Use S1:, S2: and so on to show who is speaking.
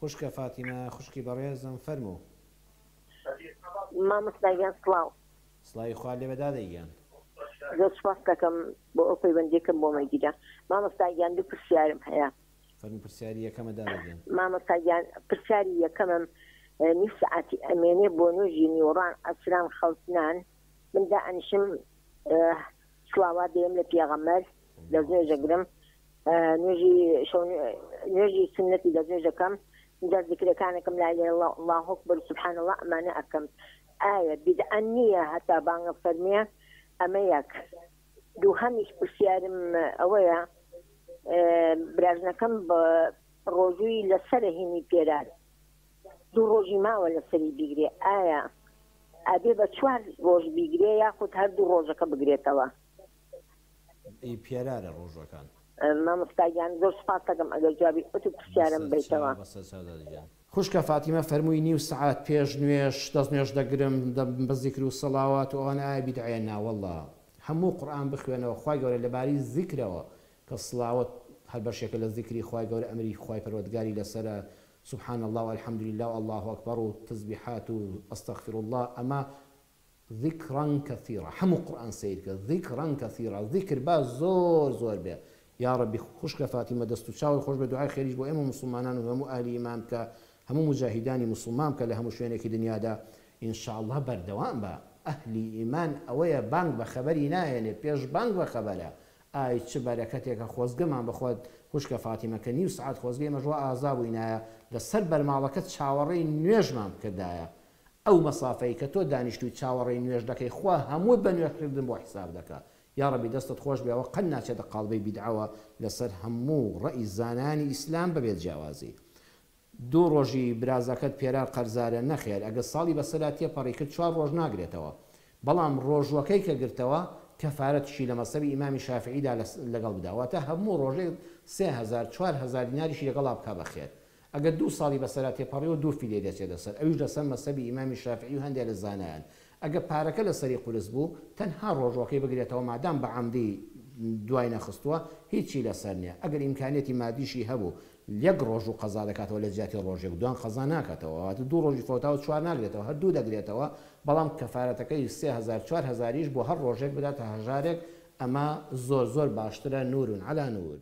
S1: خوشکە فاتیمە خوشکی بەڕێزم فەرموو.
S2: مامۆستاگیان سڵاو.
S1: سڵاوی خوا لێ بەدا دەیگیان.
S2: زۆر سوپاس دەکەم بۆ ئەو پەیوەندیەکەم بۆ مەگیرە. مامۆستاگیان دوو پرسیارم هەیە.
S1: فەرموو پرسیاری یەکەمە دادەگەن.
S2: مامۆستاگیان پرسیاری یەکەمم نیو سەعاتی ئەمێنێ بۆ نوێژی نیوەڕان ئەسران خەوتنان من دائنیشم سڵاوات دێم لە پێغەمبەر لە نوێژەگرم نوێژی سنەتی لە نوێژەکەم اینجا ذکرەکانەکەم لا إله إلا الله الله أكبر سبحان الله ئەمانە ئەکەم. ئایا بیدعە نییە هەتا بانگە فەرمیە؟ ئەمە یەک. دووهەمیش پرسیارم ئەوەیە برازنەکەم بە ڕۆژووی لەسەرە هینی پێرار دوو ڕۆژی ماوە لەسەری بیگرێ، ئایا ئەبێ بە 4 ڕۆژ بیگرێ یاخود هەردوو ڕۆژەکە بگرێتەوە؟
S1: پێرارە ڕۆژەکان.
S2: مامۆستاگیان زۆر سوپاس دەکەم ئەگەر جوابی ئەو پرسیارم بێتەوە.
S1: خوشکە فاتیمە فەرمووی نیو سەعات پێش نوێژ دەست نوێژ دەگرم بە زیکر و سەڵاوات و ئەوانە ئایا بیدعەیە؟ نا وەڵڵا هەموو قورئان بخوێنەوە. خوای گەورە لەباری زیکرەوە کە سڵاوت هەر بەشێکە لە زیکری خوای گەورە ئەمری خوای پەروەردگاری لەسەرە سبحان الله والحمد لله والله أكبر و تسبيحات و أستغفر الله أما ذكرا كثيرا همو قرآن سيد ذكرا كثيرا ذكر با زور زور به يا ربي خوشك فاتمة دستو شاوي خوش بدعاء خيريج بو امو مسلمانان و همو اهل امام ك همو مجاهداني مسلمان ك لهمو شوينك دنيا دا ان شاء الله بردوام با اهل ايمان اويا بانك بخبري ناينه بيش بانك بخبره ئای چه بەرەکەتێکە خۆزگەمان بخوات خوشکە فاتیمە کە نیو سعات خۆزگەی مەژوە ئازا بووینایە لەسەر بەرماڵەکەت چاوەڕێی نوێژمان کردایە ئەو مەسافەی کە تۆ دانیشتوی چاوەڕێی نوێژ دەکەی خوا هەموو بە نوێژکردن بۆ حساب دەکە. یا ڕەبی دەستت خۆش بێەوە قەت ناچێتە قاڵبەی بیدعەوە لەسەر هەموو ڕەئی زانانی ئیسلام بەبێت جیاوازی. دوو ڕۆژی برازەکەت پێرار قەرزارە نەخێر ئەگە ساڵی بەسەرا تێپەڕی کرد 4 ڕۆژ ناگرێتەوە، بەڵام ڕۆژوەکەی کە گرتەوە کەفارەتشی لە مەسەبی ئیمامی شافعیدا لەگەڵ بداواتە هەموو ڕۆژێک 3000 4000 دیناریشی لەگەڵا بکە بەخێر. ئەگەر 2 ساڵی بەسەرا تێپەڕیەوە 2 فیلێ دەچێت دەسەر ئەویش لەسەر مەسەبی ئیمامی شافعی و هەندێک لە زانایان. ئەگە پارەکە لەسەری قورس بوو تەنها ڕۆژوەکەی بگرێتەوە مادام بە عەمدی دوای نەخستووە هیچی لەسەر نییە. ئەگەر ئیمکانێتی مادیشی هەبوو 1 ڕۆژ و قەزا دەکاتەوە لە جیاتی ڕۆژێک دوان قەزا ناکاتەوە 2 ڕۆژی فۆتاوە 4 ناگرێتەوە هەردوو دەگرێتەوە، بەڵام کەفارەتەکەی 3000 4000 بۆ هەر ڕۆژێک بداتە هەژارێک. ئەمە زۆر زۆر باشترە. نورون عەلا نور.